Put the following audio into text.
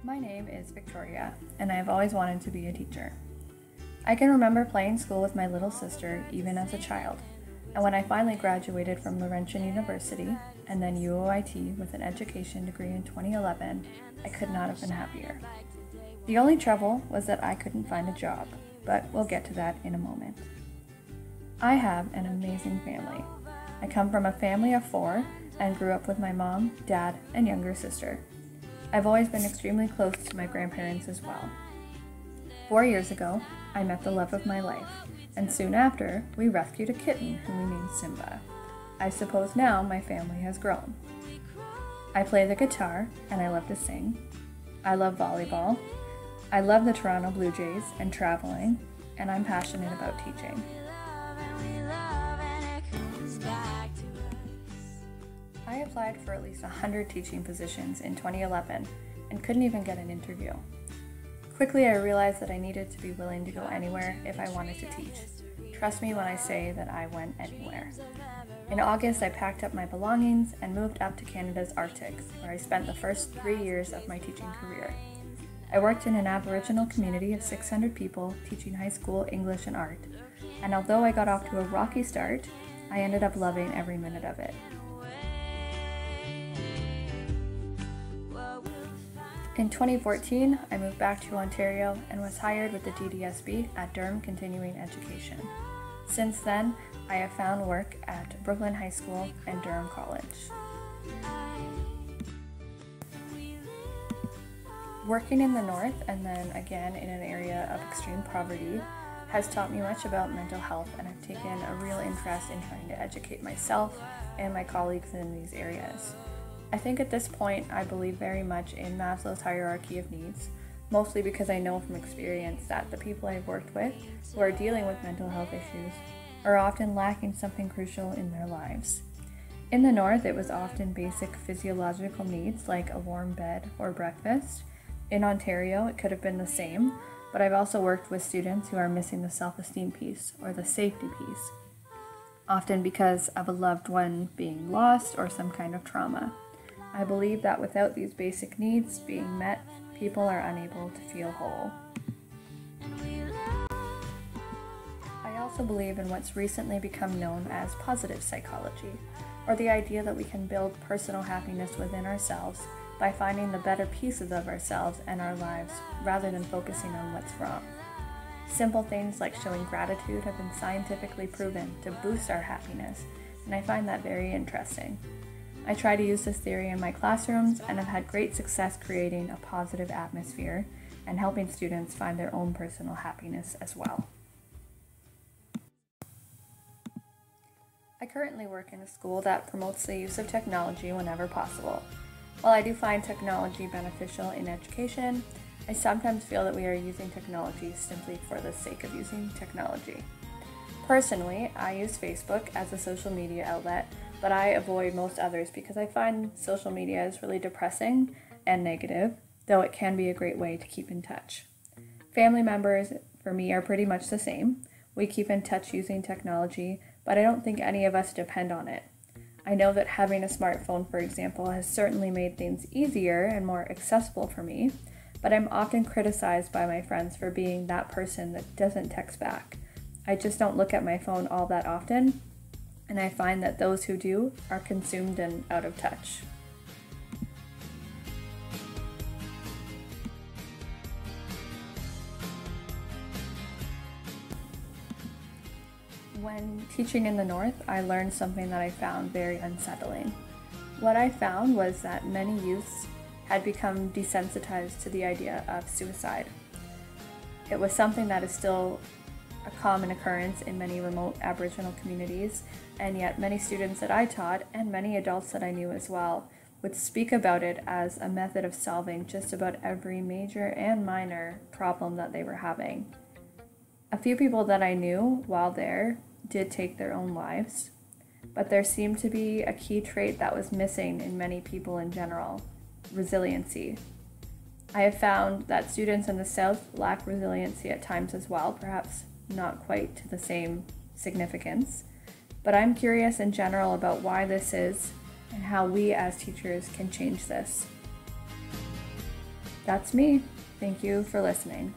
My name is Victoria, and I have always wanted to be a teacher. I can remember playing school with my little sister even as a child, and when I finally graduated from Laurentian University and then UOIT with an education degree in 2011, I could not have been happier. The only trouble was that I couldn't find a job, but we'll get to that in a moment. I have an amazing family. I come from a family of 4 and grew up with my mom, dad, and younger sister. I've always been extremely close to my grandparents as well. 4 years ago, I met the love of my life, and soon after, we rescued a kitten whom we named Simba. I suppose now my family has grown. I play the guitar, and I love to sing. I love volleyball. I love the Toronto Blue Jays and traveling, and I'm passionate about teaching. I applied for at least 100 teaching positions in 2011 and couldn't even get an interview. Quickly, I realized that I needed to be willing to go anywhere if I wanted to teach. Trust me when I say that I went anywhere. In August, I packed up my belongings and moved up to Canada's Arctic, where I spent the first 3 years of my teaching career. I worked in an Aboriginal community of 600 people teaching high school English and art, and although I got off to a rocky start, I ended up loving every minute of it. In 2014, I moved back to Ontario and was hired with the DDSB at Durham Continuing Education. Since then, I have found work at Brooklyn High School and Durham College. Working in the North and then again in an area of extreme poverty has taught me much about mental health, and I've taken a real interest in trying to educate myself and my colleagues in these areas. I think at this point I believe very much in Maslow's hierarchy of needs, mostly because I know from experience that the people I've worked with who are dealing with mental health issues are often lacking something crucial in their lives. In the North, it was often basic physiological needs like a warm bed or breakfast. In Ontario, it could have been the same, but I've also worked with students who are missing the self-esteem piece or the safety piece, often because of a loved one being lost or some kind of trauma. I believe that without these basic needs being met, people are unable to feel whole. I also believe in what's recently become known as positive psychology, or the idea that we can build personal happiness within ourselves by finding the better pieces of ourselves and our lives rather than focusing on what's wrong. Simple things like showing gratitude have been scientifically proven to boost our happiness, and I find that very interesting. I try to use this theory in my classrooms and have had great success creating a positive atmosphere and helping students find their own personal happiness as well. I currently work in a school that promotes the use of technology whenever possible. While I do find technology beneficial in education, I sometimes feel that we are using technology simply for the sake of using technology. Personally, I use Facebook as a social media outlet, but I avoid most others because I find social media is really depressing and negative, though it can be a great way to keep in touch. Family members, for me, are pretty much the same. We keep in touch using technology, but I don't think any of us depend on it. I know that having a smartphone, for example, has certainly made things easier and more accessible for me, but I'm often criticized by my friends for being that person that doesn't text back. I just don't look at my phone all that often, and I find that those who do are consumed and out of touch. When teaching in the North, I learned something that I found very unsettling. What I found was that many youths had become desensitized to the idea of suicide. It was something that is still a common occurrence in many remote Aboriginal communities, and yet many students that I taught, and many adults that I knew as well, would speak about it as a method of solving just about every major and minor problem that they were having. A few people that I knew while there did take their own lives, but there seemed to be a key trait that was missing in many people in general: resiliency. I have found that students in the South lack resiliency at times as well, perhaps not quite to the same significance, but I'm curious in general about why this is and how we as teachers can change this. That's me. Thank you for listening.